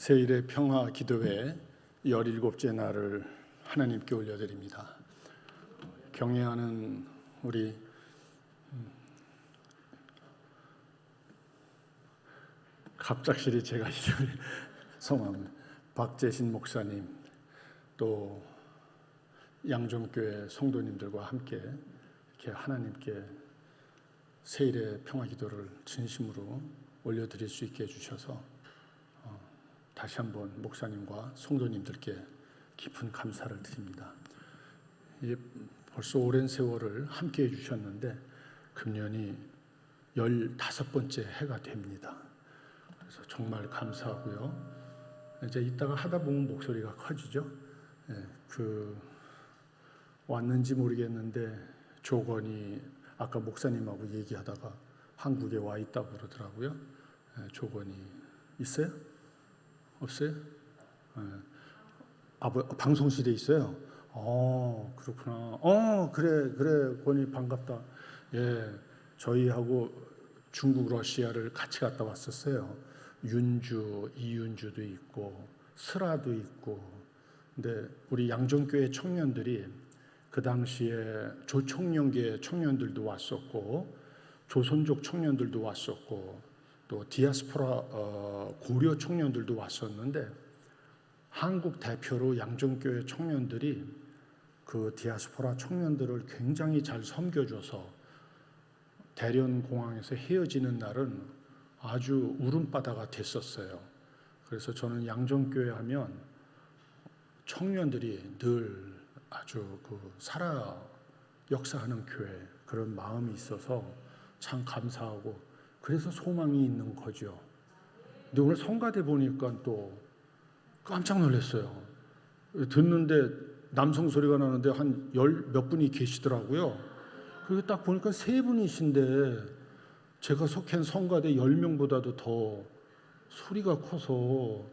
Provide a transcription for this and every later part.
세일의 평화 기도회 17째 날을 하나님께 올려드립니다. 경애하는 우리 갑작스레 제가 이름을 성함 박재신 목사님, 또 양정교회 성도님들과 함께 이렇게 하나님께 세일의 평화 기도를 진심으로 올려드릴 수 있게 해주셔서 다시 한번 목사님과 성도님들께 깊은 감사를 드립니다. 이제 벌써 오랜 세월을 함께 해주셨는데 금년이 15번째 해가 됩니다. 그래서 정말 감사하고요. 이제 이따가 하다 보면 목소리가 커지죠. 왔는지 모르겠는데 조건이 아까 목사님하고 얘기하다가 한국에 와 있다고 그러더라고요. 조건이 있어요? 없어요? 방송실에 있어요? 그렇구나. 그래, 권이 반갑다. 예, 저희하고 중국, 러시아를 같이 갔다 왔었어요. 윤주, 이윤주도 있고, 슬아도 있고. 근데 우리 양정교회 청년들이 그 당시에 조총련계 청년들도 왔었고, 조선족 청년들도 왔었고, 또 디아스포라 고려 청년들도 왔었는데 한국 대표로 양정교회 청년들이 그 디아스포라 청년들을 굉장히 잘 섬겨줘서 대련공항에서 헤어지는 날은 아주 울음바다가 됐었어요. 그래서 저는 양정교회 하면 청년들이 늘 아주 살아 역사하는 교회, 그런 마음이 있어서 참 감사하고, 그래서 소망이 있는 거죠. 근데 오늘 성가대 보니까 또 깜짝 놀랐어요. 듣는데 남성 소리가 나는데 한 몇 분이 계시더라고요. 그리고 딱 보니까 3분이신데 제가 속한 성가대 10명보다도 더 소리가 커서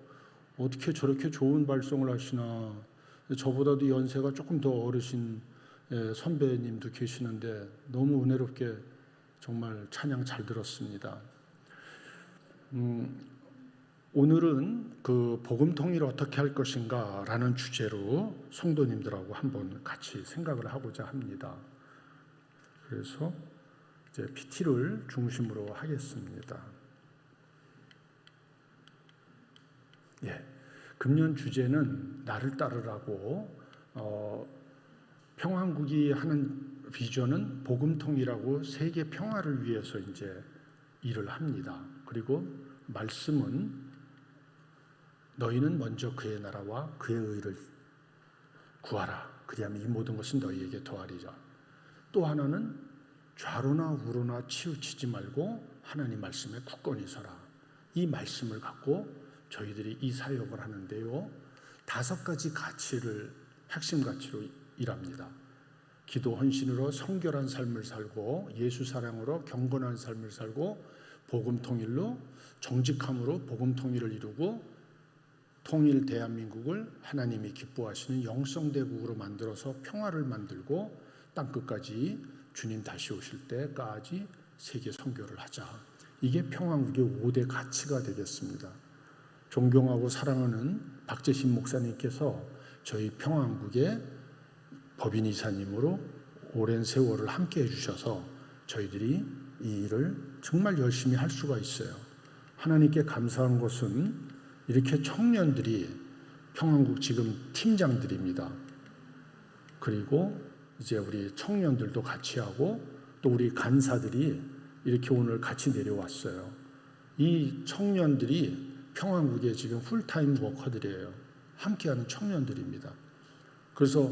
어떻게 저렇게 좋은 발성을 하시나. 저보다도 연세가 조금 더 어르신 선배님도 계시는데 너무 은혜롭게 정말 찬양 잘 들었습니다. 오늘은 그 복음 통일을 어떻게 할 것인가 라는 주제로 성도님들하고 한번 같이 생각을 하고자 합니다. 그래서 이제 PT를 중심으로 하겠습니다. 금년 주제는 나를 따르라고, 평안국이 하는 비전은 복음통이라고 세계 평화를 위해서 이제 일을 합니다. 그리고 말씀은 너희는 먼저 그의 나라와 그의 의를 구하라. 그리하면 이 모든 것은 너희에게 더하리라. 또 하나는 좌로나 우로나 치우치지 말고 하나님 말씀에 굳건히 서라. 이 말씀을 갖고 저희들이 이 사역을 하는데요, 5가지 가치를 핵심 가치로 일합니다. 기도 헌신으로 성결한 삶을 살고, 예수 사랑으로 경건한 삶을 살고, 복음 통일로 정직함으로 복음 통일을 이루고, 통일 대한민국을 하나님이 기뻐하시는 영성대국으로 만들어서 평화를 만들고 땅끝까지 주님 다시 오실 때까지 세계 선교를 하자. 이게 평안국의 5대 가치가 되겠습니다. 존경하고 사랑하는 박재신 목사님께서 저희 평안국의 법인 이사님으로 오랜 세월을 함께 해주셔서 저희들이 이 일을 정말 열심히 할 수가 있어요. 하나님께 감사한 것은 이렇게 청년들이 평안국 지금 팀장들입니다. 그리고 이제 우리 청년들도 같이 하고, 또 우리 간사들이 이렇게 오늘 같이 내려왔어요. 이 청년들이 평안국의 지금 풀타임 워커들이에요. 함께하는 청년들입니다. 그래서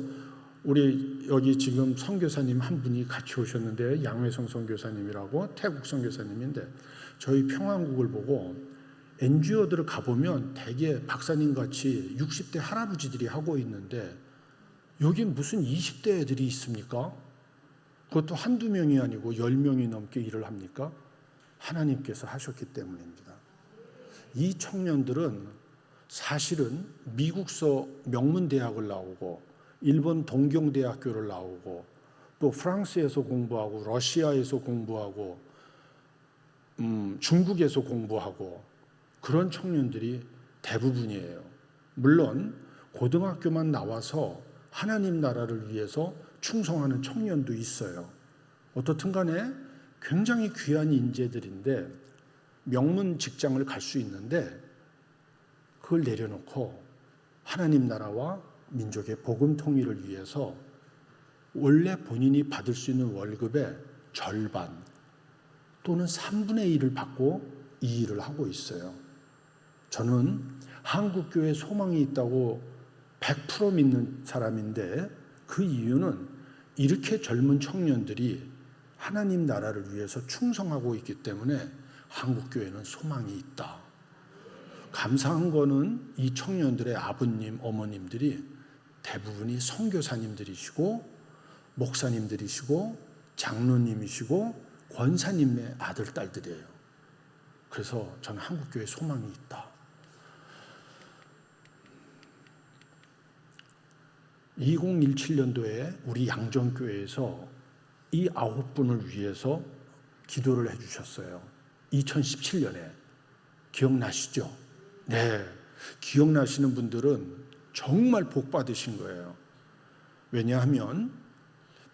우리 여기 지금 선교사님 한 분이 같이 오셨는데, 양회성 선교사님이라고 태국 선교사님인데, 저희 평안국을 보고 NGO들을 가보면 대개 박사님같이 60대 할아버지들이 하고 있는데 여기 무슨 20대 애들이 있습니까? 그것도 한두 명이 아니고 10명이 넘게 일을 합니까? 하나님께서 하셨기 때문입니다. 이 청년들은 사실은 미국서 명문대학을 나오고, 일본 동경대학교를 나오고, 또 프랑스에서 공부하고, 러시아에서 공부하고, 중국에서 공부하고, 그런 청년들이 대부분이에요. 물론 고등학교만 나와서 하나님 나라를 위해서 충성하는 청년도 있어요. 어떻든 간에 굉장히 귀한 인재들인데 명문 직장을 갈 수 있는데 그걸 내려놓고 하나님 나라와 민족의 복음 통일을 위해서 원래 본인이 받을 수 있는 월급의 절반 또는 3분의 1을 받고 이 일을 하고 있어요. 저는 한국교회에 소망이 있다고 100% 믿는 사람인데 그 이유는 이렇게 젊은 청년들이 하나님 나라를 위해서 충성하고 있기 때문에 한국교회는 소망이 있다. 감사한 거는 이 청년들의 아버님, 어머님들이 대부분이 선교사님들이시고 목사님들이시고 장로님이시고 권사님의 아들, 딸들이에요. 그래서 저는 한국교회에 소망이 있다. 2017년도에 우리 양정교회에서 이 9분을 위해서 기도를 해주셨어요. 2017년에. 기억나시죠? 네. 기억나시는 분들은 정말 복 받으신 거예요. 왜냐하면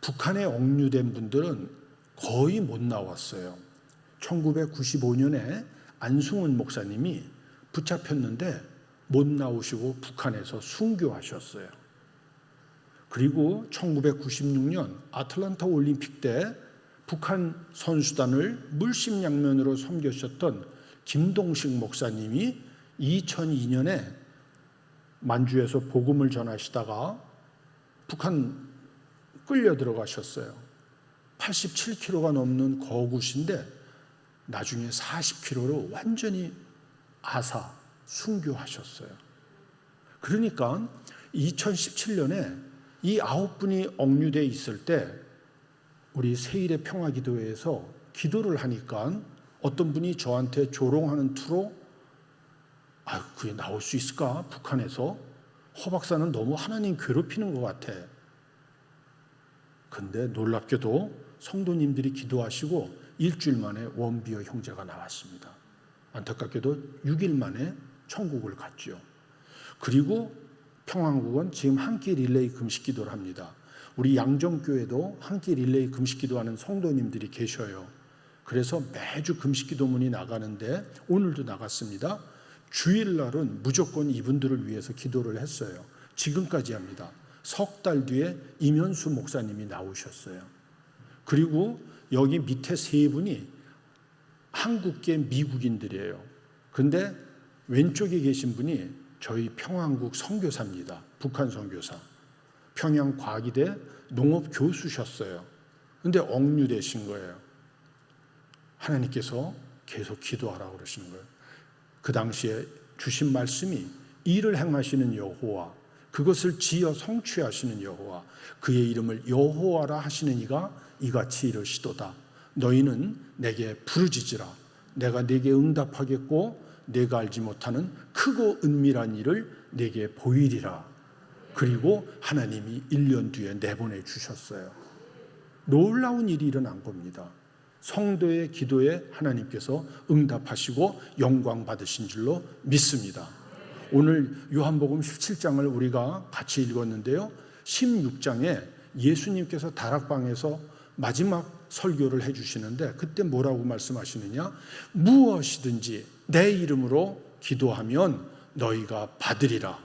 북한에 억류된 분들은 거의 못 나왔어요. 1995년에 안승훈 목사님이 붙잡혔는데 못 나오시고 북한에서 순교하셨어요. 그리고 1996년 아틀란타 올림픽 때 북한 선수단을 물심양면으로 섬겨주셨던 김동식 목사님이 2002년에 만주에서 복음을 전하시다가 북한 끌려 들어가셨어요. 87kg가 넘는 거구신데 나중에 40kg로 완전히 아사, 순교하셨어요. 그러니까 2017년에 이 9분이 억류되어 있을 때 우리 세일의 평화기도회에서 기도를 하니까 어떤 분이 저한테 조롱하는 투로 그게 나올 수 있을까? 북한에서 허 박사는 너무 하나님 괴롭히는 것 같아. 근데 놀랍게도 성도님들이 기도하시고 일주일 만에 원비어 형제가 나왔습니다. 안타깝게도 6일 만에 천국을 갔죠. 그리고 평안국은 지금 한 끼 릴레이 금식 기도를 합니다. 우리 양정교회도 한 끼 릴레이 금식 기도하는 성도님들이 계셔요. 그래서 매주 금식 기도문이 나가는데 오늘도 나갔습니다. 주일날은 무조건 이분들을 위해서 기도를 했어요. 지금까지 합니다. 석 달 뒤에 임현수 목사님이 나오셨어요. 그리고 여기 밑에 세 분이 한국계 미국인들이에요. 근데 왼쪽에 계신 분이 저희 평안국 선교사입니다. 북한 선교사. 평양과기대 농업 교수셨어요. 근데 억류되신 거예요. 하나님께서 계속 기도하라고 그러시는 거예요. 그 당시에 주신 말씀이 일을 행하시는 여호와, 그것을 지어 성취하시는 여호와, 그의 이름을 여호와라 하시는 이가 이같이 이르시도다. 너희는 내게 부르짖으라. 내가 내게 응답하겠고 내가 알지 못하는 크고 은밀한 일을 내게 보이리라. 그리고 하나님이 1년 뒤에 내보내 주셨어요. 놀라운 일이 일어난 겁니다. 성도의 기도에 하나님께서 응답하시고 영광 받으신 줄로 믿습니다. 오늘 요한복음 17장을 우리가 같이 읽었는데요. 16장에 예수님께서 다락방에서 마지막 설교를 해주시는데 그때 뭐라고 말씀하시느냐? 무엇이든지 내 이름으로 기도하면 너희가 받으리라.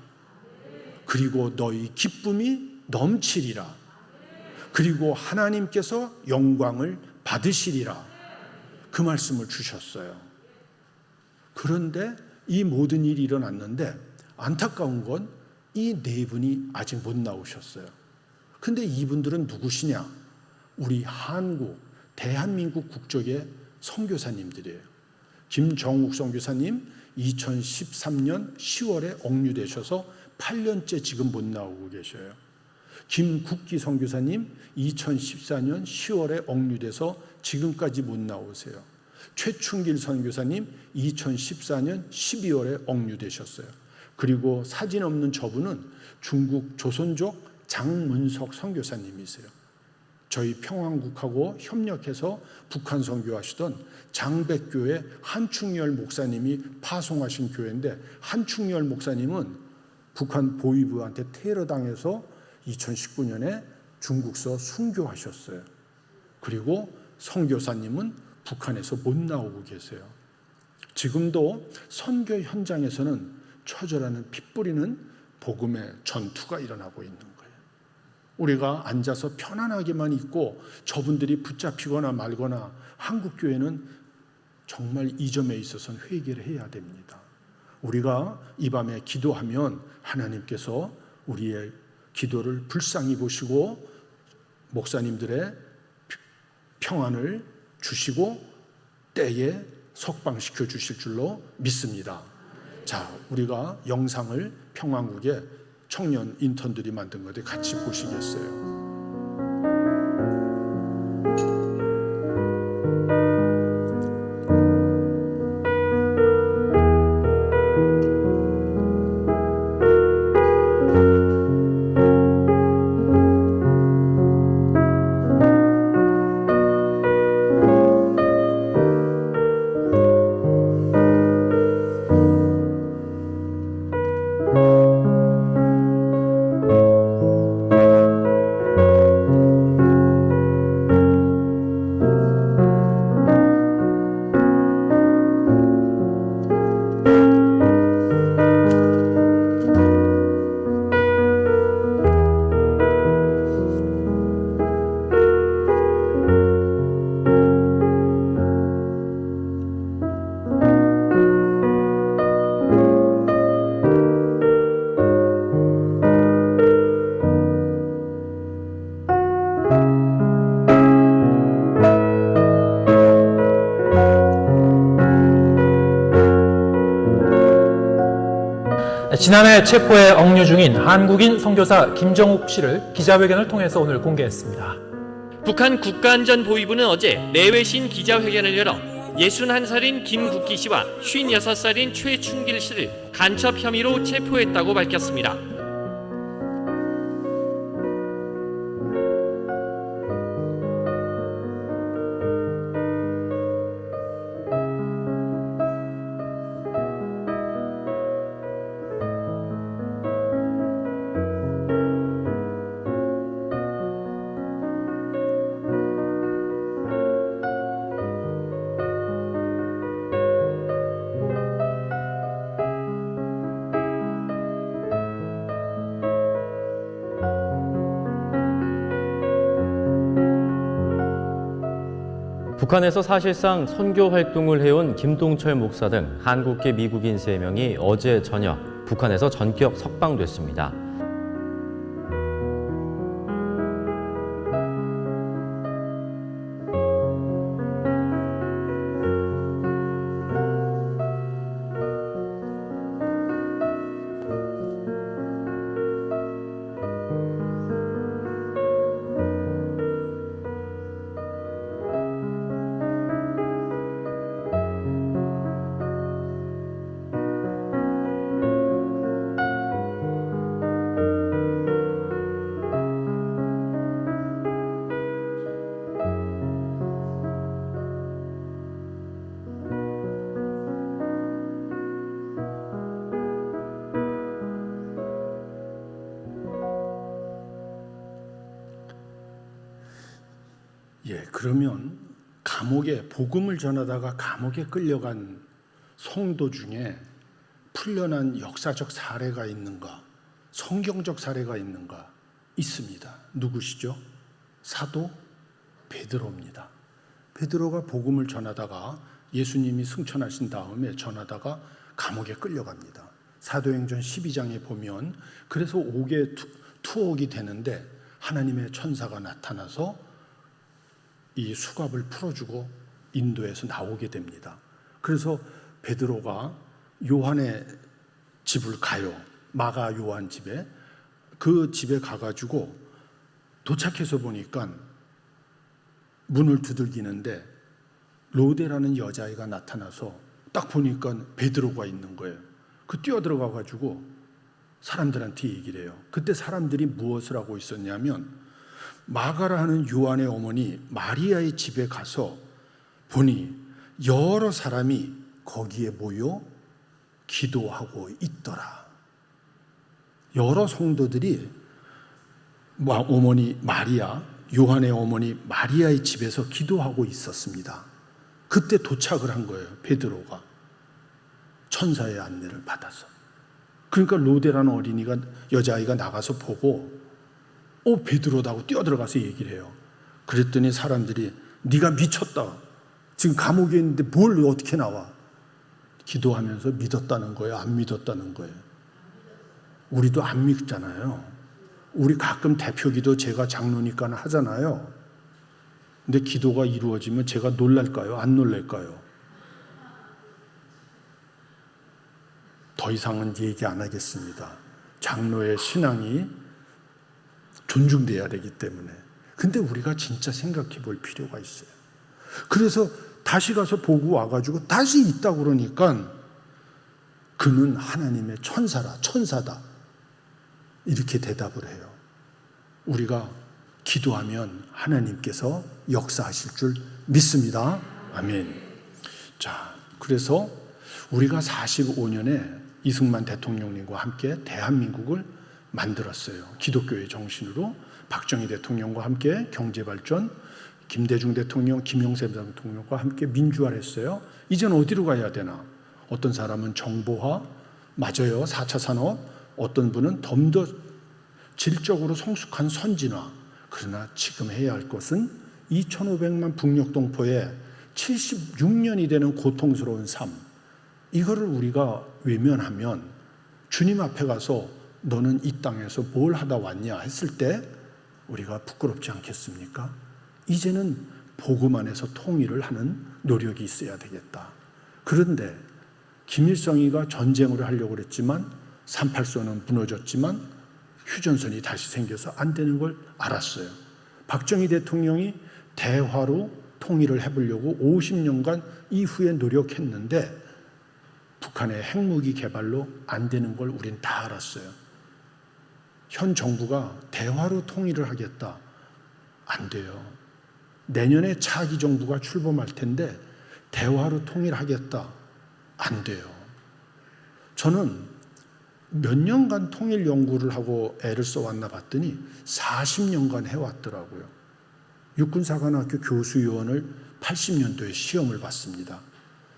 그리고 너희 기쁨이 넘치리라. 그리고 하나님께서 영광을 받으시리라. 그 말씀을 주셨어요. 그런데 이 모든 일이 일어났는데 안타까운 건 이 네 분이 아직 못 나오셨어요. 근데 이분들은 누구시냐? 우리 한국, 대한민국 국적의 선교사님들이에요. 김정욱 선교사님 2013년 10월에 억류되셔서 8년째 지금 못 나오고 계셔요. 김국기 선교사님 2014년 10월에 억류돼서 지금까지 못 나오세요. 최충길 선교사님 2014년 12월에 억류되셨어요. 그리고 사진 없는 저분은 중국 조선족 장문석 선교사님이세요. 저희 평안국하고 협력해서 북한 선교하시던 장백교회 한충열 목사님이 파송하신 교회인데, 한충열 목사님은 북한 보위부한테 테러당해서 2019년에 중국서 순교하셨어요. 그리고 선교사님은 북한에서 못 나오고 계세요. 지금도 선교 현장에서는 처절하는 피 뿌리는 복음의 전투가 일어나고 있는 거예요. 우리가 앉아서 편안하게만 있고 저분들이 붙잡히거나 말거나, 한국교회는 정말 이 점에 있어서는 회개를 해야 됩니다. 우리가 이 밤에 기도하면 하나님께서 우리의 기도를 불쌍히 보시고 목사님들의 평안을 주시고 때에 석방시켜 주실 줄로 믿습니다. 자, 우리가 영상을 평안국의 청년 인턴들이 만든 건데 같이 보시겠어요? 지난해 체포에 억류 중인 한국인 선교사 김정욱 씨를 기자회견을 통해서 오늘 공개했습니다. 북한 국가안전보위부는 어제 내외신 기자회견을 열어 61살인 김국기 씨와 56살인 최춘길 씨를 간첩 혐의로 체포했다고 밝혔습니다. 북한에서 사실상 선교 활동을 해온 김동철 목사 등 한국계 미국인 3명이 어제 저녁 북한에서 전격 석방됐습니다. 그러면 감옥에 복음을 전하다가 감옥에 끌려간 성도 중에 풀려난 역사적 사례가 있는가? 성경적 사례가 있는가? 있습니다. 누구시죠? 사도 베드로입니다. 베드로가 복음을 전하다가 예수님이 승천하신 다음에 전하다가 감옥에 끌려갑니다. 사도행전 12장에 보면 그래서 5개 투옥이 되는데 하나님의 천사가 나타나서 이 수갑을 풀어주고 인도에서 나오게 됩니다. 그래서 베드로가 요한의 집을 가요. 마가 요한 집에. 그 집에 가가지고 도착해서 보니까 문을 두들기는데 로데라는 여자아이가 나타나서 딱 보니까 베드로가 있는 거예요. 그 뛰어들어가가지고 사람들한테 얘기를 해요. 그때 사람들이 무엇을 하고 있었냐면 마가라 하는 요한의 어머니 마리아의 집에 가서 보니 여러 사람이 거기에 모여 기도하고 있더라. 여러 성도들이 어머니 마리아, 요한의 어머니 마리아의 집에서 기도하고 있었습니다. 그때 도착을 한 거예요. 베드로가 천사의 안내를 받아서. 그러니까 로데라는 어린이가, 여자아이가 나가서 보고 베드로다고 뛰어들어가서 얘기를 해요. 그랬더니 사람들이 네가 미쳤다. 지금 감옥에 있는데 뭘 어떻게 나와? 기도하면서 믿었다는 거예요? 안 믿었다는 거예요? 우리도 안 믿잖아요. 우리 가끔 대표 기도 제가 장로니까 하잖아요. 근데 기도가 이루어지면 제가 놀랄까요? 안 놀랄까요? 더 이상은 얘기 안 하겠습니다. 장로의 신앙이 존중돼야 되기 때문에. 근데 우리가 진짜 생각해 볼 필요가 있어요. 그래서 다시 가서 보고 와가지고 다시 있다고 그러니까 그는 하나님의 천사다. 이렇게 대답을 해요. 우리가 기도하면 하나님께서 역사하실 줄 믿습니다. 아멘. 자, 그래서 우리가 45년에 이승만 대통령님과 함께 대한민국을 만들었어요. 기독교의 정신으로 박정희 대통령과 함께 경제발전, 김대중 대통령, 김영삼 대통령과 함께 민주화를 했어요. 이제는 어디로 가야 되나? 어떤 사람은 정보화, 맞아요. 4차 산업, 어떤 분은 좀 더 질적으로 성숙한 선진화. 그러나 지금 해야 할 것은 2,500만 북녘 동포의 76년이 되는 고통스러운 삶, 이거를 우리가 외면하면 주님 앞에 가서 너는 이 땅에서 뭘 하다 왔냐 했을 때 우리가 부끄럽지 않겠습니까? 이제는 복음 안에서 통일을 하는 노력이 있어야 되겠다. 그런데 김일성이가 전쟁을 하려고 그랬지만 38선은 무너졌지만 휴전선이 다시 생겨서 안 되는 걸 알았어요. 박정희 대통령이 대화로 통일을 해보려고 50년간 이후에 노력했는데 북한의 핵무기 개발로 안 되는 걸 우린 다 알았어요. 현 정부가 대화로 통일을 하겠다. 안 돼요. 내년에 차기 정부가 출범할 텐데 대화로 통일하겠다. 안 돼요. 저는 몇 년간 통일 연구를 하고 애를 써왔나 봤더니 40년간 해왔더라고요. 육군사관학교 교수위원을 80년도에 시험을 봤습니다.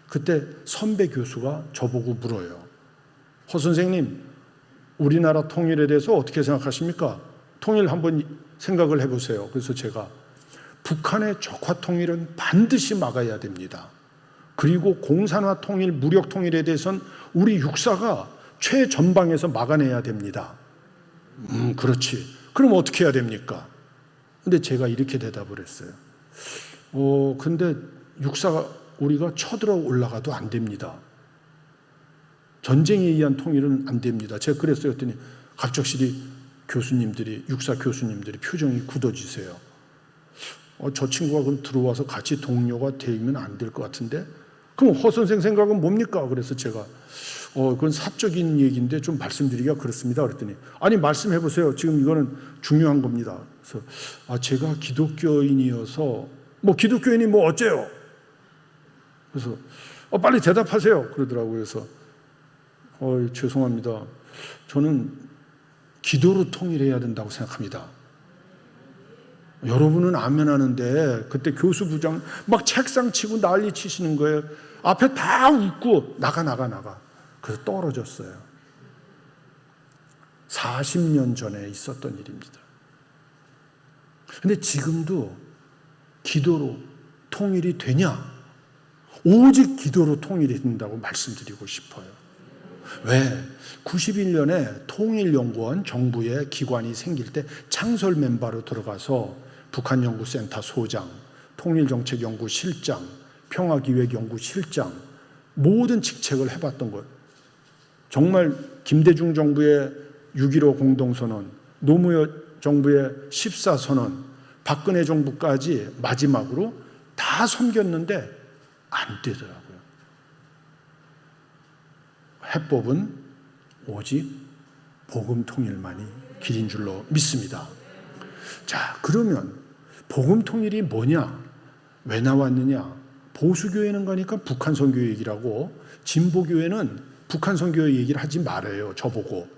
그때 선배 교수가 저보고 물어요. 허 선생님, 우리나라 통일에 대해서 어떻게 생각하십니까? 통일 한번 생각을 해보세요. 그래서 제가 북한의 적화 통일은 반드시 막아야 됩니다. 그리고 공산화 통일, 무력 통일에 대해서는 우리 육사가 최전방에서 막아내야 됩니다. 그렇지. 그럼 어떻게 해야 됩니까? 근데 제가 이렇게 대답을 했어요. 근데 육사가 우리가 쳐들어 올라가도 안 됩니다. 전쟁에 의한 통일은 안 됩니다. 제가 그랬어요. 했더니 갑작스레 교수님들이, 육사 교수님들이 표정이 굳어지세요. 저 친구가 그럼 들어와서 같이 동료가 되면 안 될 것 같은데? 그럼 허 선생 생각은 뭡니까? 그래서 제가 그건 사적인 얘기인데 좀 말씀드리기가 그렇습니다. 그랬더니 아니 말씀해 보세요. 지금 이거는 중요한 겁니다. 그래서 제가 기독교인이어서 기독교인이 어째요? 그래서 빨리 대답하세요. 그러더라고요. 그래서 죄송합니다. 저는 기도로 통일해야 된다고 생각합니다. 여러분은 아멘 하는데 그때 교수부장 막 책상 치고 난리 치시는 거예요. 앞에 다 웃고 나가. 그래서 떨어졌어요. 40년 전에 있었던 일입니다. 근데 지금도 기도로 통일이 되냐? 오직 기도로 통일이 된다고 말씀드리고 싶어요. 왜? 91년에 통일연구원 정부의 기관이 생길 때 창설 멤버로 들어가서 북한연구센터 소장, 통일정책연구실장, 평화기획연구실장 모든 직책을 해봤던 것. 정말 김대중 정부의 6.15 공동선언, 노무현 정부의 14선언, 박근혜 정부까지 마지막으로 다 섬겼는데 안 되더라고요. 해법은 오직 복음 통일만이 길인 줄로 믿습니다. 자, 그러면 복음 통일이 뭐냐? 왜 나왔느냐? 보수교회는 가니까 북한 선교 얘기를 하고 진보교회는 북한 선교 얘기를 하지 말아요. 저보고.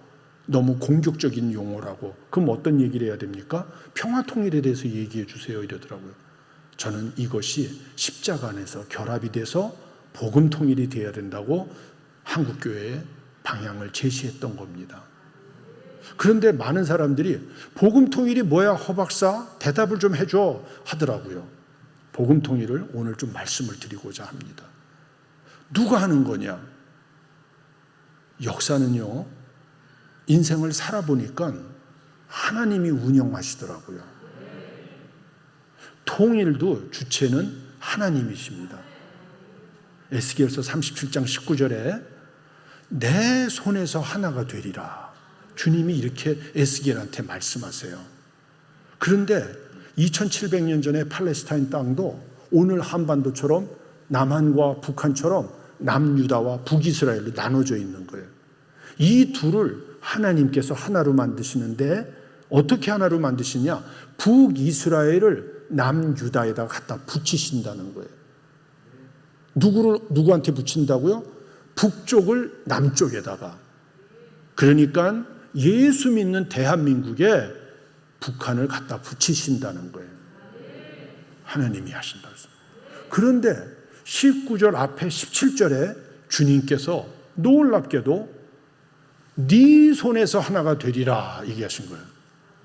너무 공격적인 용어라고. 그럼 어떤 얘기를 해야 됩니까? 평화 통일에 대해서 얘기해 주세요 이러더라고요. 저는 이것이 십자가 안에서 결합이 돼서 복음 통일이 돼야 된다고 한국교회의 방향을 제시했던 겁니다. 그런데 많은 사람들이 복음 통일이 뭐야 허 박사? 대답을 좀 해줘 하더라고요. 복음 통일을 오늘 좀 말씀을 드리고자 합니다. 누가 하는 거냐? 역사는요, 인생을 살아보니까 하나님이 운영하시더라고요. 통일도 주체는 하나님이십니다. 에스겔서 37장 19절에 내 손에서 하나가 되리라. 주님이 이렇게 에스겔한테 말씀하세요. 그런데 2700년 전에 팔레스타인 땅도 오늘 한반도처럼 남한과 북한처럼 남유다와 북이스라엘로 나눠져 있는 거예요. 이 둘을 하나님께서 하나로 만드시는데 어떻게 하나로 만드시냐? 북이스라엘을 남유다에다 갖다 붙이신다는 거예요. 누구한테 붙인다고요? 북쪽을 남쪽에다가. 그러니까 예수 믿는 대한민국에 북한을 갖다 붙이신다는 거예요. 하나님이 하신다. 그런데 19절 앞에 17절에 주님께서 놀랍게도 네 손에서 하나가 되리라 얘기하신 거예요.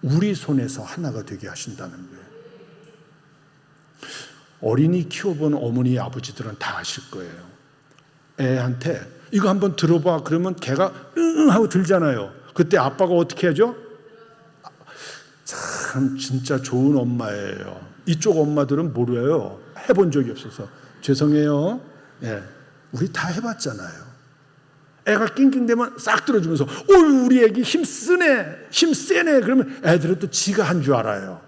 우리 손에서 하나가 되게 하신다는 거예요. 어린이 키워본 어머니 아버지들은 다 아실 거예요. 애한테 이거 한번 들어봐 그러면 걔가 응 하고 들잖아요. 그때 아빠가 어떻게 하죠? 참 진짜 좋은 엄마예요. 이쪽 엄마들은 모르요. 해본 적이 없어서 죄송해요. 예, 우리 다 해봤잖아요. 애가 낑낑대면 싹 들어주면서 우리 애기 힘쓰네 힘세네 그러면 애들은 또 지가 한 줄 알아요.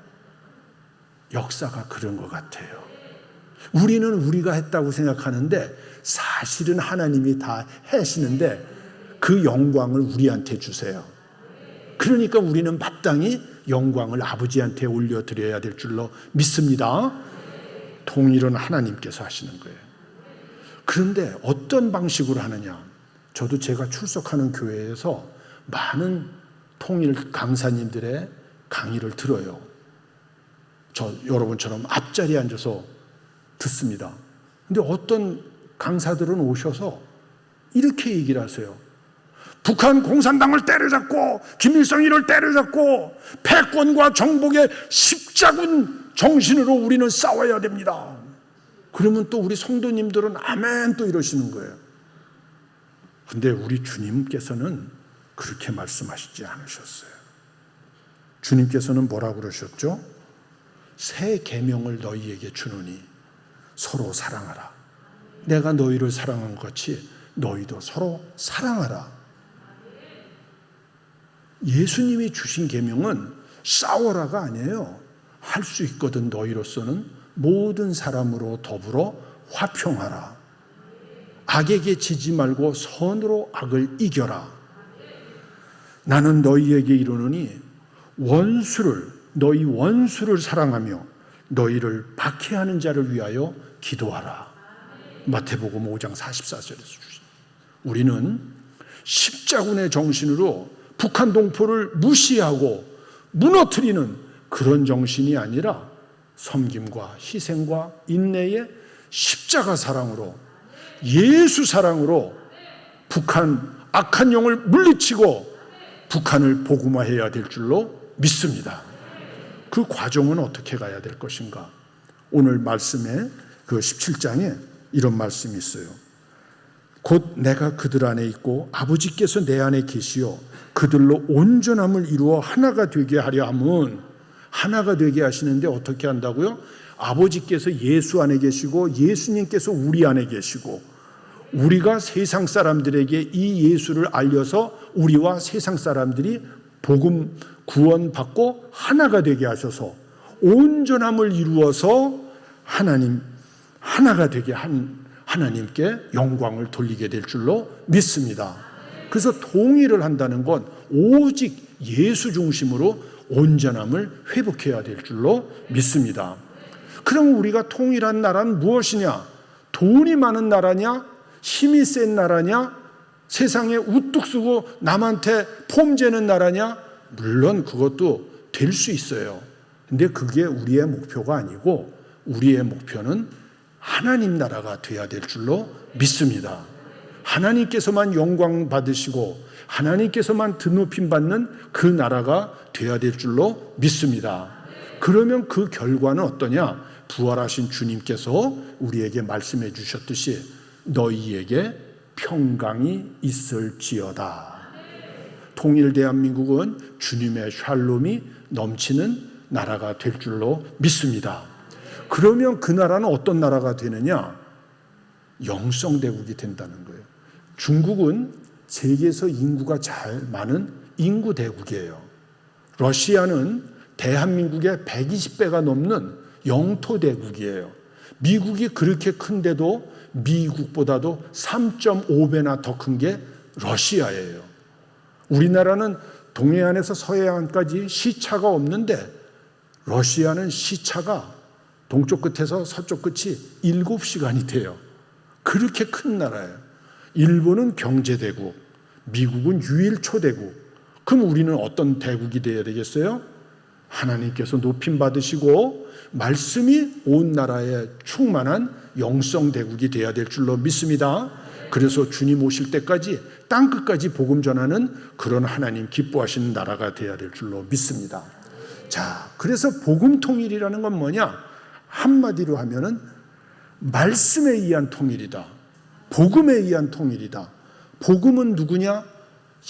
역사가 그런 것 같아요. 우리는 우리가 했다고 생각하는데 사실은 하나님이 다 하시는데 그 영광을 우리한테 주세요. 그러니까 우리는 마땅히 영광을 아버지한테 올려드려야 될 줄로 믿습니다. 통일은 하나님께서 하시는 거예요. 그런데 어떤 방식으로 하느냐? 저도 제가 출석하는 교회에서 많은 통일 강사님들의 강의를 들어요. 저 여러분처럼 앞자리에 앉아서 듣습니다. 근데 어떤 강사들은 오셔서 이렇게 얘기를 하세요. 북한 공산당을 때려잡고 김일성이를 때려잡고 패권과 정복의 십자군 정신으로 우리는 싸워야 됩니다. 그러면 또 우리 성도님들은 아멘 또 이러시는 거예요. 근데 우리 주님께서는 그렇게 말씀하시지 않으셨어요. 주님께서는 뭐라고 그러셨죠? 새 계명을 너희에게 주노니 서로 사랑하라. 내가 너희를 사랑한 것 같이 너희도 서로 사랑하라. 예수님이 주신 계명은 싸워라가 아니에요. 할 수 있거든 너희로서는 모든 사람으로 더불어 화평하라. 악에게 지지 말고 선으로 악을 이겨라. 나는 너희에게 이르노니 너희 원수를 사랑하며 너희를 박해하는 자를 위하여 기도하라. 마태복음 5장 44절에서 주신. 우리는 십자군의 정신으로 북한 동포를 무시하고 무너뜨리는 그런 정신이 아니라 섬김과 희생과 인내의 십자가 사랑으로 예수 사랑으로 북한 악한 영을 물리치고 북한을 복음화해야 될 줄로 믿습니다. 그 과정은 어떻게 가야 될 것인가? 오늘 말씀에 그 17장에 이런 말씀이 있어요. 곧 내가 그들 안에 있고 아버지께서 내 안에 계시어 그들로 온전함을 이루어 하나가 되게 하려 함은, 하나가 되게 하시는데 어떻게 한다고요? 아버지께서 예수 안에 계시고 예수님께서 우리 안에 계시고 우리가 세상 사람들에게 이 예수를 알려서 우리와 세상 사람들이 복음 구원받고 하나가 되게 하셔서 온전함을 이루어서 하나님 하나가 되게 한 하나님께 영광을 돌리게 될 줄로 믿습니다. 그래서 통일을 한다는 건 오직 예수 중심으로 온전함을 회복해야 될 줄로 믿습니다. 그럼 우리가 통일한 나라는 무엇이냐? 돈이 많은 나라냐? 힘이 센 나라냐? 세상에 우뚝 쓰고 남한테 폼재는 나라냐? 물론 그것도 될 수 있어요. 근데 그게 우리의 목표가 아니고 우리의 목표는 하나님 나라가 돼야 될 줄로 믿습니다. 하나님께서만 영광 받으시고 하나님께서만 드높임 받는 그 나라가 돼야 될 줄로 믿습니다. 그러면 그 결과는 어떠냐? 부활하신 주님께서 우리에게 말씀해 주셨듯이 너희에게 평강이 있을지어다. 통일 대한민국은 주님의 샬롬이 넘치는 나라가 될 줄로 믿습니다. 그러면 그 나라는 어떤 나라가 되느냐? 영성대국이 된다는 거예요. 중국은 세계에서 인구가 제일 많은 인구대국이에요. 러시아는 대한민국의 120배가 넘는 영토대국이에요. 미국이 그렇게 큰데도 미국보다도 3.5배나 더 큰 게 러시아예요. 우리나라는 동해안에서 서해안까지 시차가 없는데 러시아는 시차가 동쪽 끝에서 서쪽 끝이 7시간이 돼요. 그렇게 큰 나라예요. 일본은 경제대국, 미국은 유일초대국. 그럼 우리는 어떤 대국이 되어야 되겠어요? 하나님께서 높임 받으시고 말씀이 온 나라에 충만한 영성대국이 되어야 될 줄로 믿습니다. 그래서 주님 오실 때까지 땅끝까지 복음 전하는 그런 하나님 기뻐하시는 나라가 되어야 될 줄로 믿습니다. 자, 그래서 복음 통일이라는 건 뭐냐? 한마디로 하면은 말씀에 의한 통일이다. 복음에 의한 통일이다. 복음은 누구냐?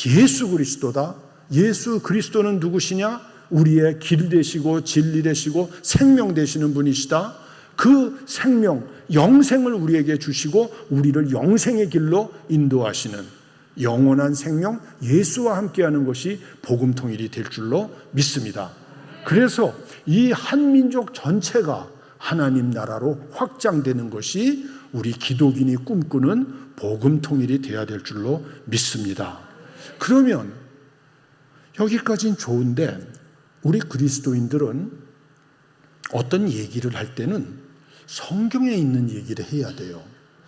예수 그리스도다. 예수 그리스도는 누구시냐? 우리의 길 되시고 진리 되시고 생명 되시는 분이시다. 그 생명, 영생을 우리에게 주시고 우리를 영생의 길로 인도하시는 영원한 생명 예수와 함께하는 것이 복음 통일이 될 줄로 믿습니다. 그래서 이 한민족 전체가 하나님 나라로 확장되는 것이 우리 기독인이 꿈꾸는 복음 통일이 되어야 될 줄로 믿습니다. 그러면 여기까지는 좋은데 우리 그리스도인들은 어떤 얘기를 할 때는 성경에 있는 얘기를 해야 돼요.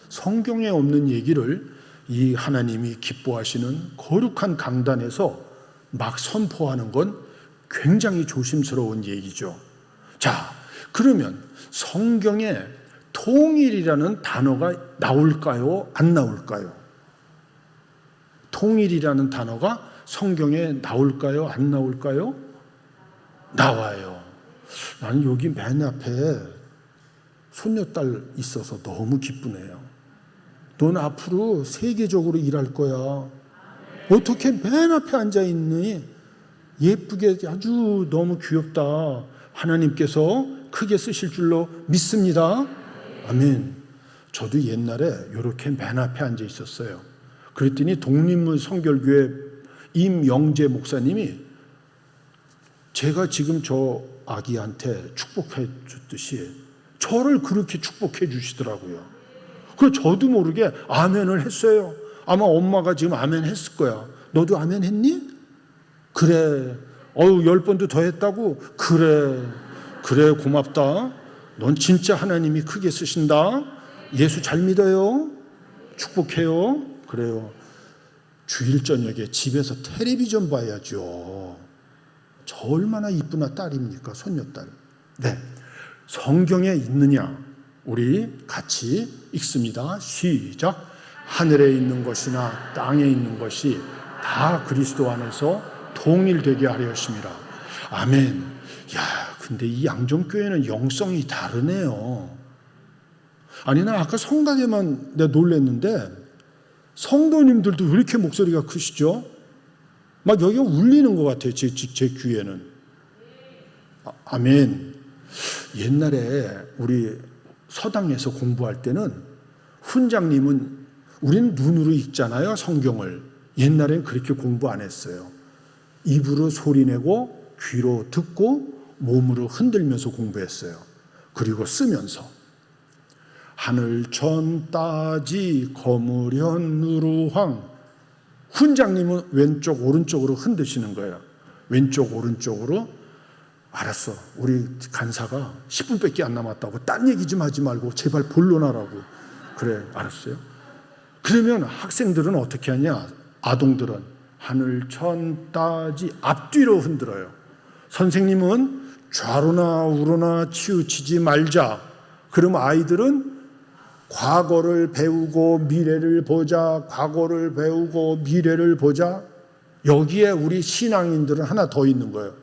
성경에 없는 얘기를 이 하나님이 기뻐하시는 거룩한 강단에서 막 선포하는 건 굉장히 조심스러운 얘기죠. 자, 그러면 성경에 통일이라는 단어가 나올까요? 안 나올까요? 통일이라는 단어가 성경에 나올까요? 안 나올까요? 나와요. 나는 여기 맨 앞에 손녀딸 있어서 너무 기쁘네요. 넌 앞으로 세계적으로 일할 거야. 어떻게 맨 앞에 앉아있니? 예쁘게 아주 너무 귀엽다. 하나님께서 크게 쓰실 줄로 믿습니다. 아멘. 저도 옛날에 이렇게 맨 앞에 앉아 있었어요. 그랬더니 독립문 성결교회 임영재 목사님이 제가 지금 저 아기한테 축복해 줬듯이 저를 그렇게 축복해 주시더라고요. 그래서 저도 모르게 아멘을 했어요. 아마 엄마가 지금 아멘 했을 거야. 너도 아멘 했니? 그래. 10번도 더 했다고? 그래 고맙다. 넌 진짜 하나님이 크게 쓰신다. 예수 잘 믿어요. 축복해요. 그래요. 주일 저녁에 집에서 텔레비전 봐야죠. 저 얼마나 이쁘나 딸입니까? 손녀딸. 네. 성경에 있느냐? 우리 같이 읽습니다. 시작. 하늘에 있는 것이나 땅에 있는 것이 다 그리스도 안에서 통일되게 하려 하심이라. 아멘. 야, 근데 이 양정교회는 영성이 다르네요. 아니, 나 아까 성가대만 내가 놀랬는데 성도님들도 왜 이렇게 목소리가 크시죠? 막 여기가 울리는 것 같아요. 제 귀에는. 아멘. 옛날에 우리 서당에서 공부할 때는 훈장님은 우리는 눈으로 읽잖아요. 성경을. 옛날엔 그렇게 공부 안 했어요. 입으로 소리내고 귀로 듣고 몸으로 흔들면서 공부했어요. 그리고 쓰면서 하늘천 따지 거무련 누루황. 훈장님은 왼쪽 오른쪽으로 흔드시는 거예요. 왼쪽 오른쪽으로 알았어. 우리 간사가 10분밖에 안 남았다고 딴 얘기 좀 하지 말고 제발 본론하라고. 그래, 알았어요. 그러면 학생들은 어떻게 하냐? 아동들은 하늘 천 따지 앞뒤로 흔들어요. 선생님은 좌로나 우로나 치우치지 말자. 그럼 아이들은 과거를 배우고 미래를 보자. 과거를 배우고 미래를 보자. 여기에 우리 신앙인들은 하나 더 있는 거예요.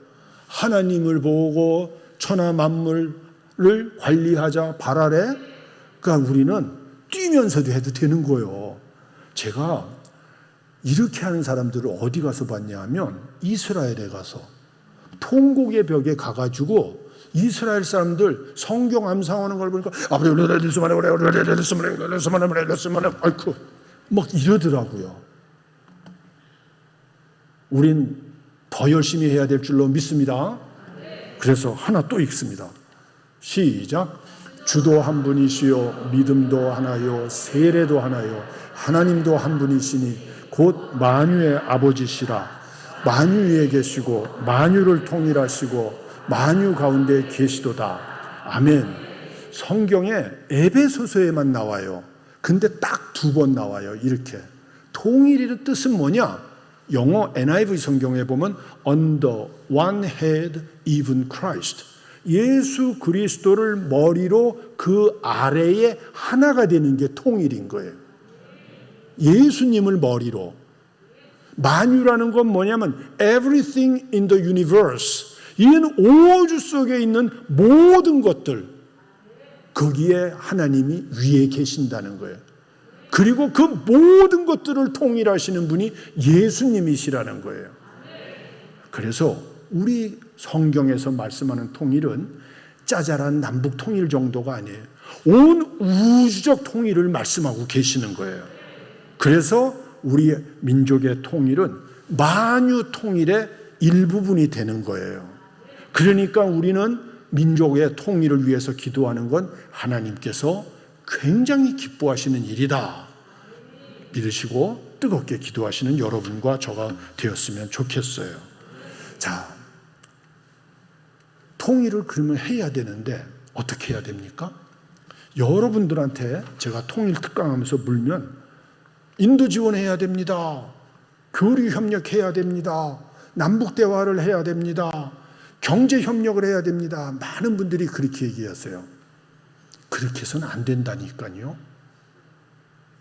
하나님을 보고 천하 만물을 관리하자. 발 아래. 그러니까 우리는 뛰면서도 해도 되는 거예요. 제가 이렇게 하는 사람들을 어디 가서 봤냐 하면 이스라엘에 가서 통곡의 벽에 가가지고 이스라엘 사람들 성경 암송하는 걸 보니까 아이쿠 막 이러더라고요. 우린 더 열심히 해야 될 줄로 믿습니다. 그래서 하나 또 읽습니다. 시작. 주도 한 분이시요 믿음도 하나요 세례도 하나요 하나님도 한 분이시니 곧 만유의 아버지시라. 만유 위에 계시고 만유를 통일하시고 만유 가운데 계시도다. 아멘. 성경에 에베소서에만 나와요. 근데 딱 2번 나와요. 이렇게. 통일이의 뜻은 뭐냐? 영어 NIV 성경에 보면 under one head even Christ. 예수 그리스도를 머리로 그 아래에 하나가 되는 게 통일인 거예요. 예수님을 머리로. 만유라는 건 뭐냐면 everything in the universe. 이는 우주 속에 있는 모든 것들. 거기에 하나님이 위에 계신다는 거예요. 그리고 그 모든 것들을 통일하시는 분이 예수님이시라는 거예요. 그래서 우리 성경에서 말씀하는 통일은 짜잘한 남북 통일 정도가 아니에요. 온 우주적 통일을 말씀하고 계시는 거예요. 그래서 우리 민족의 통일은 만유 통일의 일부분이 되는 거예요. 그러니까 우리는 민족의 통일을 위해서 기도하는 건 하나님께서 굉장히 기뻐하시는 일이다. 믿으시고 뜨겁게 기도하시는 여러분과 저가 되었으면 좋겠어요. 자, 통일을 그러면 해야 되는데 어떻게 해야 됩니까? 여러분들한테 제가 통일 특강하면서 물면 인도 지원해야 됩니다. 교류 협력해야 됩니다. 남북 대화를 해야 됩니다. 경제 협력을 해야 됩니다. 많은 분들이 그렇게 얘기하세요. 그렇게 해서는 안 된다니까요.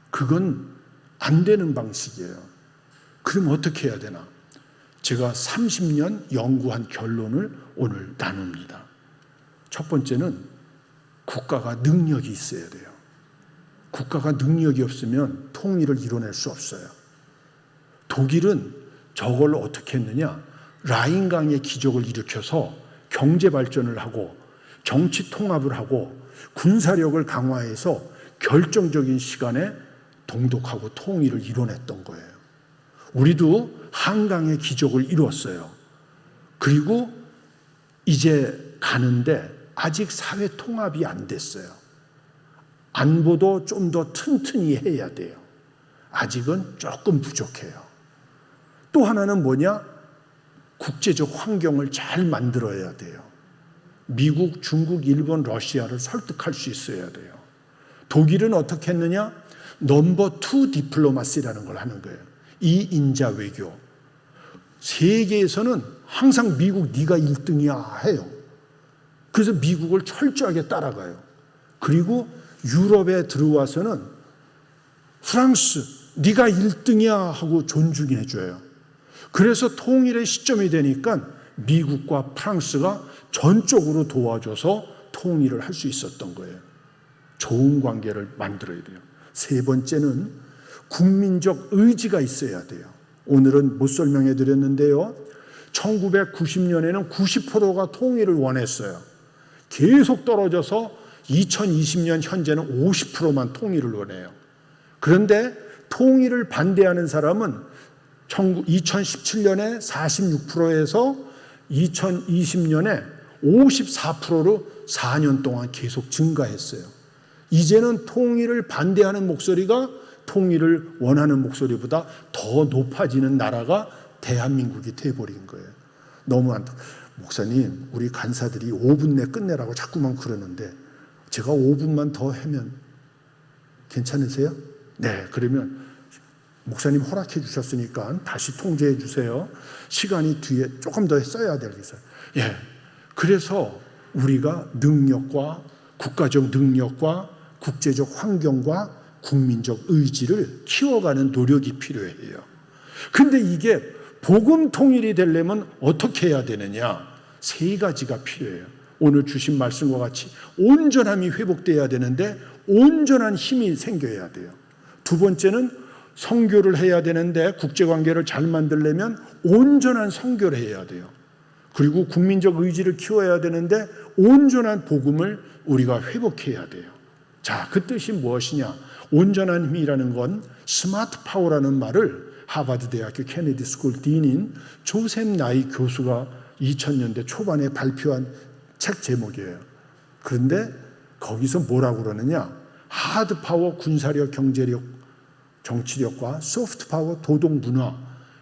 그건 안 되는 방식이에요. 그럼 어떻게 해야 되나? 제가 30년 연구한 결론을 오늘 나눕니다. 첫 번째는 국가가 능력이 있어야 돼요. 국가가 능력이 없으면 통일을 이뤄낼 수 없어요. 독일은 저걸 어떻게 했느냐? 라인강의 기적을 일으켜서 경제 발전을 하고 정치 통합을 하고 군사력을 강화해서 결정적인 시간에 동독하고 통일을 이뤄냈던 거예요. 우리도 한강의 기적을 이루었어요. 그리고 이제 가는데 아직 사회 통합이 안 됐어요. 안보도 좀 더 튼튼히 해야 돼요. 아직은 조금 부족해요. 또 하나는 뭐냐? 국제적 환경을 잘 만들어야 돼요. 미국, 중국, 일본, 러시아를 설득할 수 있어야 돼요. 독일은 어떻게 했느냐? 넘버 2 디플로마시라는 걸 하는 거예요. 이인자 외교. 세계에서는 항상 미국 네가 1등이야 해요. 그래서 미국을 철저하게 따라가요. 그리고 유럽에 들어와서는 프랑스 네가 1등이야 하고 존중해 줘요. 그래서 통일의 시점이 되니까 미국과 프랑스가 전적으로 도와줘서 통일을 할 수 있었던 거예요. 좋은 관계를 만들어야 돼요. 세 번째는 국민적 의지가 있어야 돼요. 오늘은 못 설명해 드렸는데요. 1990년에는 90%가 통일을 원했어요. 계속 떨어져서 2020년 현재는 50%만 통일을 원해요. 그런데 통일을 반대하는 사람은 2017년에 46%에서 2020년에 54%로 4년 동안 계속 증가했어요. 이제는 통일을 반대하는 목소리가 통일을 원하는 목소리보다 더 높아지는 나라가 대한민국이 돼버린 거예요. 너무 안타까워요. 목사님, 우리 간사들이 5분 내 끝내라고 자꾸만 그러는데 제가 5분만 더 하면 괜찮으세요? 네, 그러면 목사님 허락해 주셨으니까 다시 통제해 주세요. 시간이 뒤에 조금 더 써야 되겠어요. 예, 그래서 우리가 능력과 국가적 능력과 국제적 환경과 국민적 의지를 키워가는 노력이 필요해요. 근데 이게 복음 통일이 되려면 어떻게 해야 되느냐? 3가지가 필요해요. 오늘 주신 말씀과 같이 온전함이 회복돼야 되는데 온전한 힘이 생겨야 돼요. 2번째는 선교를 해야 되는데 국제관계를 잘 만들려면 온전한 선교를 해야 돼요. 그리고 국민적 의지를 키워야 되는데 온전한 복음을 우리가 회복해야 돼요. 자, 그 뜻이 무엇이냐? 온전한 힘이라는 건 스마트 파워라는 말을 하버드 대학교 케네디 스쿨 딘인 조셉 나이 교수가 2000년대 초반에 발표한 책 제목이에요. 그런데 거기서 뭐라고 그러느냐? 하드 파워, 군사력, 경제력, 정치력과 소프트 파워, 도덕 문화,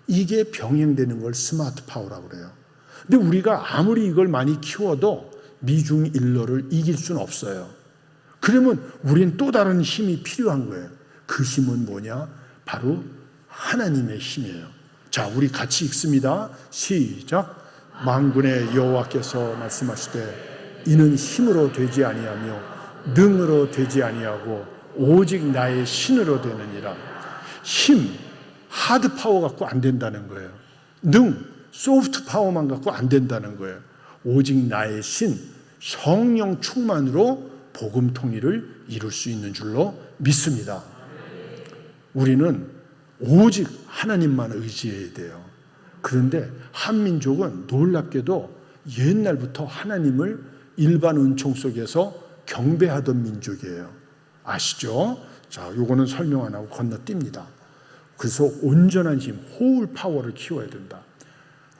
이게 병행되는 걸 스마트 파워라고 그래요. 근데 우리가 아무리 이걸 많이 키워도 미중 일러를 이길 수는 없어요. 그러면 우린 또 다른 힘이 필요한 거예요. 그 힘은 뭐냐? 바로 하나님의 힘이에요. 자, 우리 같이 읽습니다. 시작. 만군의 여호와께서 말씀하시되 이는 힘으로 되지 아니하며 능으로 되지 아니하고 오직 나의 신으로 되느니라. 힘, 하드 파워 갖고 안 된다는 거예요. 능, 소프트 파워만 갖고 안 된다는 거예요. 오직 나의 신, 성령 충만으로 복음 통일을 이룰 수 있는 줄로 믿습니다. 우리는 오직 하나님만 의지해야 돼요. 그런데 한민족은 놀랍게도 옛날부터 하나님을 일반 은총 속에서 경배하던 민족이에요. 아시죠? 자, 요거는 설명 안 하고 건너뜁니다. 그래서 온전한 힘, 호울 파워를 키워야 된다.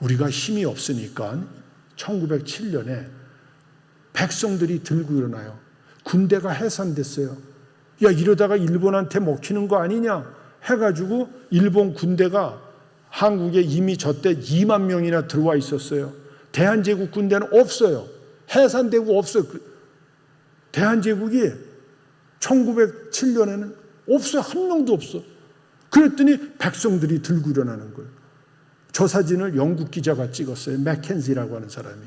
우리가 힘이 없으니까 1907년에 백성들이 들고 일어나요. 군대가 해산됐어요. 야, 이러다가 일본한테 먹히는 거 아니냐 해가지고 일본 군대가 한국에 이미 저때 2만 명이나 들어와 있었어요. 대한제국 군대는 없어요. 해산되고 없어요. 대한제국이 1907년에는 없어요. 한 명도 없어. 그랬더니 백성들이 들고 일어나는 거예요. 저 사진을 영국 기자가 찍었어요. 맥켄지라고 하는 사람이.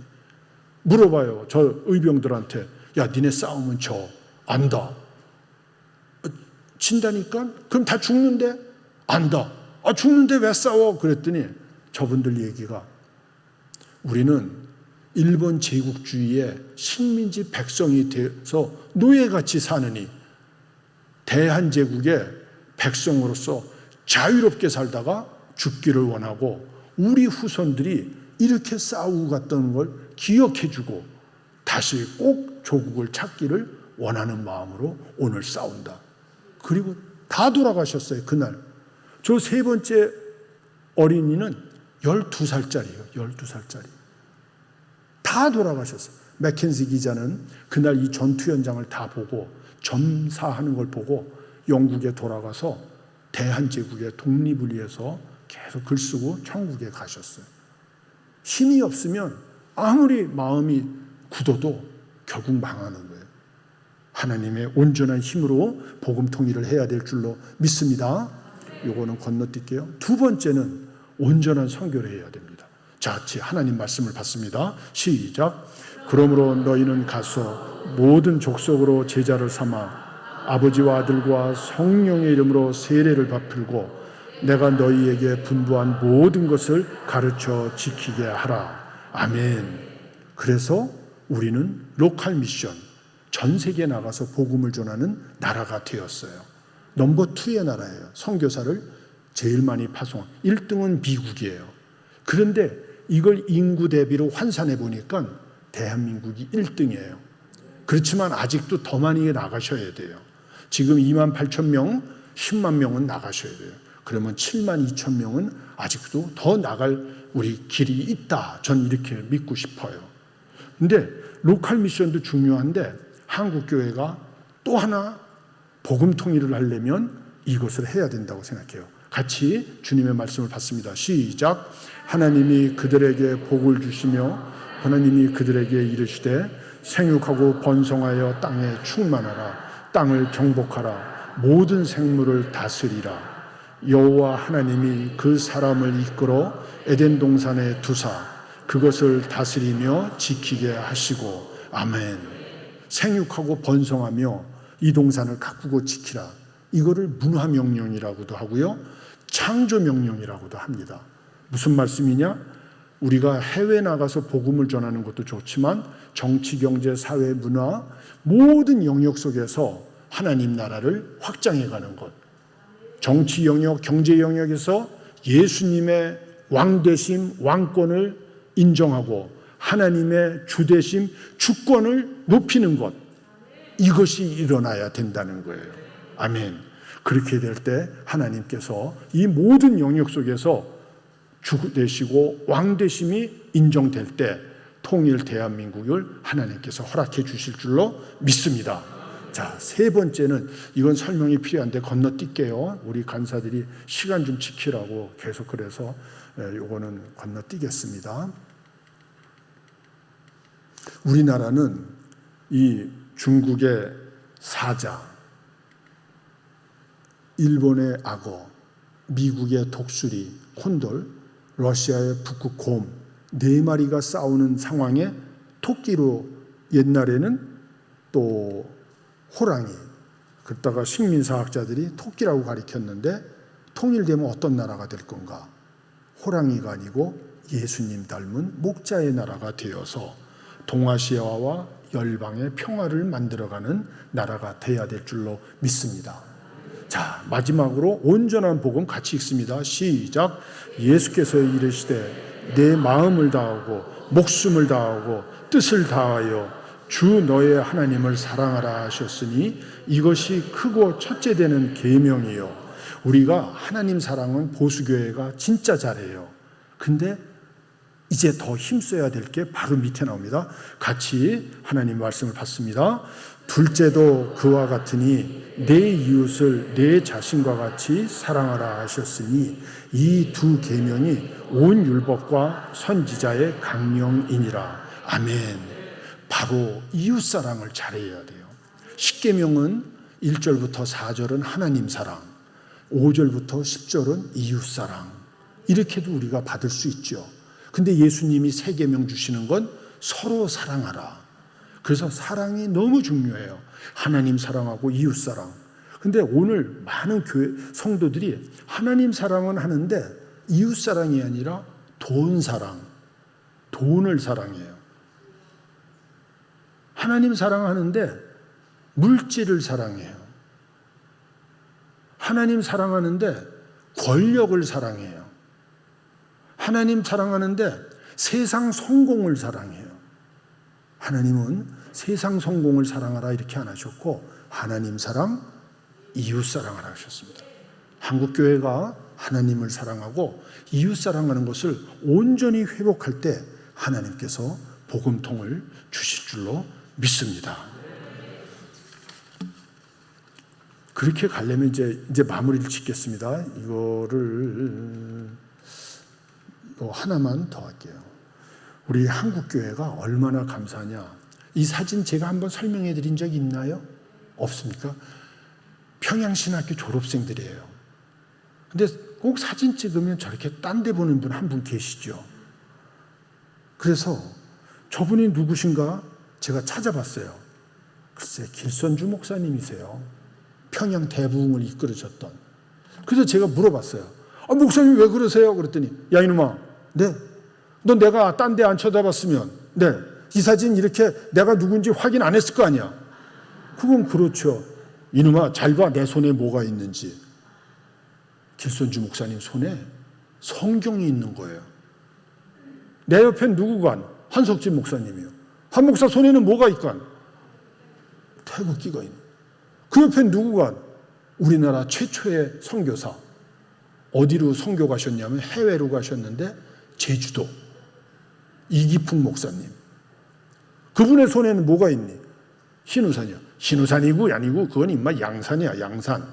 물어봐요. 저 의병들한테. 야, 니네 싸우면 져. 안다. 진다니까? 그럼 다 죽는데? 안다. 아, 죽는데 왜 싸워? 그랬더니 저분들 얘기가 우리는 일본 제국주의의 식민지 백성이 돼서 노예같이 사느니 대한제국의 백성으로서 자유롭게 살다가 죽기를 원하고 우리 후손들이 이렇게 싸우고 갔던 걸 기억해주고 다시 꼭 조국을 찾기를 원하는 마음으로 오늘 싸운다. 그리고 다 돌아가셨어요. 그날. 저 3번째 어린이는 12살짜리예요. 12살짜리. 다 돌아가셨어요. 맥켄지 기자는 그날 이 전투 현장을 다 보고 점사하는 걸 보고 영국에 돌아가서 대한제국의 독립을 위해서 계속 글 쓰고 천국에 가셨어요. 힘이 없으면 아무리 마음이 굳어도 결국 망하는 거예요. 하나님의 온전한 힘으로 복음 통일을 해야 될 줄로 믿습니다. 요거는 건너뛸게요. 2번째는 온전한 선교를 해야 됩니다. 자, 같이 하나님 말씀을 받습니다. 시작. 그러므로 너희는 가서 모든 족속으로 제자를 삼아 아버지와 아들과 성령의 이름으로 세례를 베풀고 내가 너희에게 분부한 모든 것을 가르쳐 지키게 하라. 아멘. 그래서 우리는 로컬 미션, 전 세계에 나가서 복음을 전하는 나라가 되었어요. 넘버 2의 나라예요. 선교사를 제일 많이 파송. 1등은 미국이에요. 그런데 이걸 인구 대비로 환산해 보니까 대한민국이 1등이에요. 그렇지만 아직도 더 많이 나가셔야 돼요. 지금 2만 8천 명, 10만 명은 나가셔야 돼요. 그러면 7만 2천 명은 아직도 더 나갈 우리 길이 있다. 전 이렇게 믿고 싶어요. 근데 로컬 미션도 중요한데 한국교회가 또 하나 복음 통일을 하려면 이것을 해야 된다고 생각해요. 같이 주님의 말씀을 받습니다. 시작. 하나님이 그들에게 복을 주시며 하나님이 그들에게 이르시되 생육하고 번성하여 땅에 충만하라. 땅을 정복하라. 모든 생물을 다스리라. 여호와 하나님이 그 사람을 이끌어 에덴 동산에 두사 그것을 다스리며 지키게 하시고. 아멘. 생육하고 번성하며 이 동산을 가꾸고 지키라. 이거를 문화명령이라고도 하고요, 창조명령이라고도 합니다. 무슨 말씀이냐? 우리가 해외 나가서 복음을 전하는 것도 좋지만 정치, 경제, 사회, 문화 모든 영역 속에서 하나님 나라를 확장해가는 것. 정치 영역, 경제 영역에서 예수님의 왕되심, 왕권을 인정하고 하나님의 주되심, 주권을 높이는 것. 이것이 일어나야 된다는 거예요. 아멘. 그렇게 될 때 하나님께서 이 모든 영역 속에서 주 되시고 왕 되심이 인정될 때 통일 대한민국을 하나님께서 허락해 주실 줄로 믿습니다. 자, 세 번째는 이건 설명이 필요한데 건너뛸게요. 우리 간사들이 시간 좀 지키라고 계속 그래서 이거는 건너뛰겠습니다. 우리나라는 이 중국의 사자, 일본의 악어, 미국의 독수리, 콘돌, 러시아의 북극곰 4마리가 싸우는 상황에 토끼로 옛날에는 또 호랑이, 그러다가 식민사학자들이 토끼라고 가리켰는데 통일되면 어떤 나라가 될 건가? 호랑이가 아니고 예수님 닮은 목자의 나라가 되어서 동아시아와 열방의 평화를 만들어가는 나라가 돼야 될 줄로 믿습니다. 자, 마지막으로 온전한 복음 같이 읽습니다. 시작. 예수께서 이르시되 내 마음을 다하고 목숨을 다하고 뜻을 다하여 주 너의 하나님을 사랑하라 하셨으니 이것이 크고 첫째 되는 계명이요. 우리가 하나님 사랑은 보수교회가 진짜 잘해요. 근데 이제 더 힘써야 될 게 바로 밑에 나옵니다. 같이 하나님 말씀을 받습니다. 둘째도 그와 같으니 내 이웃을 내 자신과 같이 사랑하라 하셨으니 이 두 계명이 온 율법과 선지자의 강령이니라. 아멘. 바로 이웃 사랑을 잘해야 돼요. 십계명은 1절부터 4절은 하나님 사랑, 5절부터 10절은 이웃 사랑. 이렇게도 우리가 받을 수 있죠. 근데 예수님이 세 계명 주시는 건 서로 사랑하라. 그래서 사랑이 너무 중요해요. 하나님 사랑하고 이웃 사랑. 근데 오늘 많은 교회 성도들이 하나님 사랑은 하는데 이웃 사랑이 아니라 돈 사랑, 돈을 사랑해요. 하나님 사랑하는데 물질을 사랑해요. 하나님 사랑하는데 권력을 사랑해요. 하나님 사랑하는데 세상 성공을 사랑해요. 하나님은 세상 성공을 사랑하라 이렇게 안 하셨고 하나님 사랑, 이웃 사랑하라 하셨습니다. 한국교회가 하나님을 사랑하고 이웃 사랑하는 것을 온전히 회복할 때 하나님께서 복음통을 주실 줄로 믿습니다. 그렇게 가려면 이제 마무리를 짓겠습니다. 이거를 하나만 더 할게요. 우리 한국교회가 얼마나 감사하냐. 이 사진 제가 한번 설명해 드린 적 있나요? 없습니까? 평양신학교 졸업생들이에요. 근데 꼭 사진 찍으면 저렇게 딴 데 보는 분 한 분 계시죠. 그래서 저분이 누구신가 제가 찾아봤어요. 글쎄 길선주 목사님이세요. 평양 대부흥을 이끌으셨던. 그래서 제가 물어봤어요. 목사님 왜 그러세요? 그랬더니 야 이놈아, 네, 너 내가 딴 데 안 쳐다봤으면 네, 이 사진 이렇게 내가 누군지 확인 안 했을 거 아니야. 그건 그렇죠. 이놈아 잘 봐, 내 손에 뭐가 있는지. 길선주 목사님 손에 성경이 있는 거예요. 내 옆엔 누구간? 한석진 목사님이요. 한 목사 손에는 뭐가 있간? 태극기가 있는. 그 옆엔 누구간? 우리나라 최초의 선교사. 어디로 선교 가셨냐면 해외로 가셨는데 제주도 이기풍 목사님. 그분의 손에는 뭐가 있니? 신우산이요. 신우산이고 아니고 그건 임마 양산이야, 양산.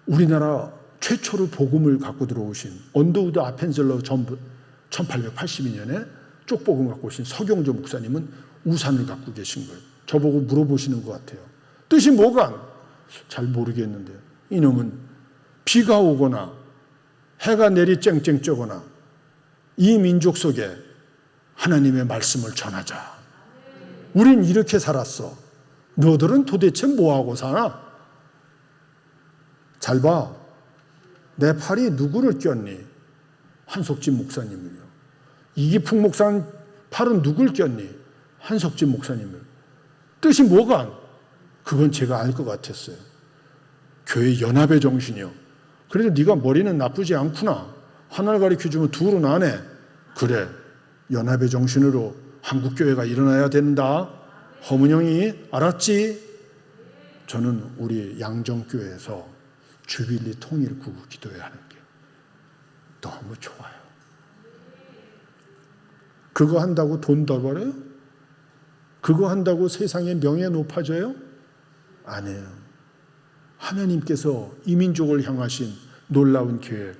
우리나라 최초로 복음을 갖고 들어오신 언더우드 아펜젤러 전부 1882년에 쪽복음 갖고 오신 서경조 목사님은 우산을 갖고 계신 거예요. 저보고 물어보시는 것 같아요. 뜻이 뭐가? 잘 모르겠는데요. 이놈은 비가 오거나 해가 내리 쨍쨍 쩌거나 이 민족 속에 하나님의 말씀을 전하자. 우린 이렇게 살았어. 너들은 도대체 뭐하고 사나? 잘 봐. 내 팔이 누구를 꼈니? 한석진 목사님을요. 이기풍 목사님 팔은 누굴 꼈니? 한석진 목사님을. 뜻이 뭐가? 그건 제가 알 것 같았어요. 교회 연합의 정신이요. 그래도 네가 머리는 나쁘지 않구나. 하나를 가르쳐주면 둘은 나네. 그래, 연합의 정신으로 한국교회가 일어나야 된다. 허문영이 알았지? 저는 우리 양정교회에서 주빌리 통일 구국 기도회 하는 게 너무 좋아요. 그거 한다고 돈 더 벌어요? 그거 한다고 세상의 명예 높아져요? 아니에요. 하나님께서 이 민족을 향하신 놀라운 계획,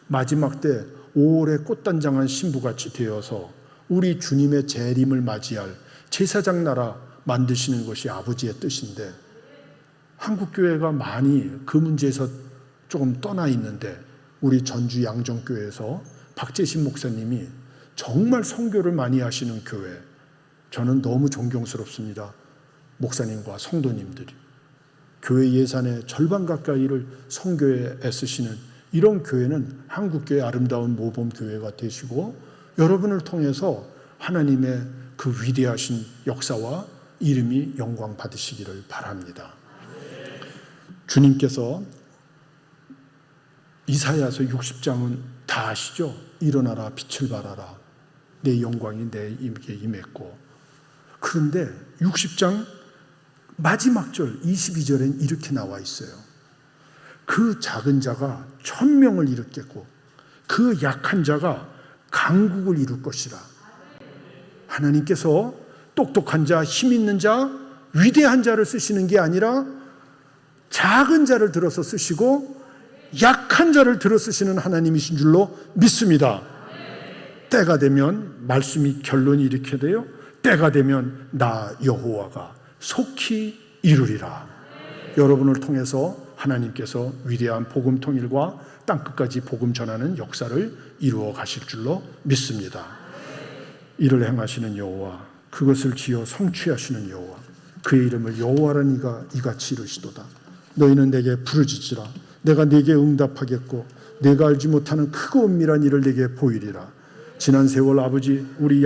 마지막 때 5월에 꽃단장한 신부같이 되어서 우리 주님의 재림을 맞이할 제사장 나라 만드시는 것이 아버지의 뜻인데, 한국교회가 많이 그 문제에서 조금 떠나 있는데, 우리 전주 양정교회에서 박재신 목사님이 정말 선교를 많이 하시는 교회, 저는 너무 존경스럽습니다. 목사님과 성도님들이 교회 예산의 절반 가까이를 선교에 애쓰시는 이런 교회는 한국교회 아름다운 모범교회가 되시고, 여러분을 통해서 하나님의 그 위대하신 역사와 이름이 영광 받으시기를 바랍니다. 주님께서 이사야서 60장은 다 아시죠? 일어나라 빛을 발하라 내 영광이 내게 임했고. 그런데 60장 마지막 절 22절엔 이렇게 나와 있어요. 그 작은 자가 1000명을 일으켰고 그 약한 자가 강국을 이룰 것이라. 하나님께서 똑똑한 자, 힘 있는 자, 위대한 자를 쓰시는 게 아니라 작은 자를 들어서 쓰시고 약한 자를 들어 쓰시는 하나님이신 줄로 믿습니다. 때가 되면 말씀이 결론이 이렇게 돼요. 때가 되면 나 여호와가 속히 이루리라. 여러분을 통해서 하나님께서 위대한 복음 통일과 땅끝까지 복음 전하는 역사를 이루어 가실 줄로 믿습니다. 이를 행하시는 여호와, 그것을 지어 성취하시는 여호와, 그의 이름을 여호와라는 이가 이같이 이르시도다. 너희는 내게 부르짖으라. 내가 네게 응답하겠고 내가 알지 못하는 크고 은밀한 일을 네게 보이리라. 지난 세월 아버지, 우리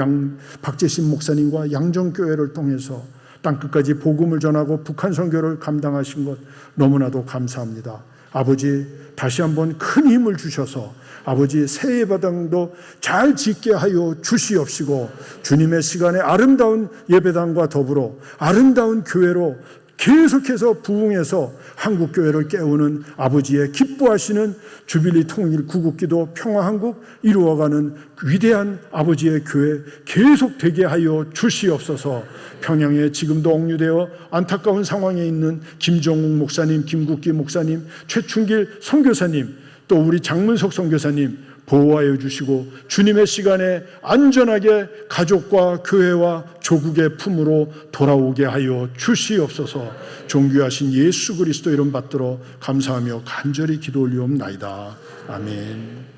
박재신 목사님과 양정교회를 통해서 땅끝까지 복음을 전하고 북한 선교를 감당하신 것 너무나도 감사합니다. 아버지, 다시 한번 큰 힘을 주셔서 아버지 새해 예배당도 잘 짓게 하여 주시옵시고, 주님의 시간에 아름다운 예배당과 더불어 아름다운 교회로 계속해서 부흥해서 한국교회를 깨우는 아버지의 기뻐하시는 주빌리 통일 구국기도 평화한국 이루어가는 위대한 아버지의 교회 계속 되게 하여 주시옵소서. 평양에 지금도 억류되어 안타까운 상황에 있는 김정욱 목사님, 김국기 목사님, 최충길 선교사님, 또 우리 장문석 선교사님 보호하여 주시고 주님의 시간에 안전하게 가족과 교회와 조국의 품으로 돌아오게 하여 주시옵소서. 존귀하신 예수 그리스도 이름 받들어 감사하며 간절히 기도 올리옵나이다. 아멘.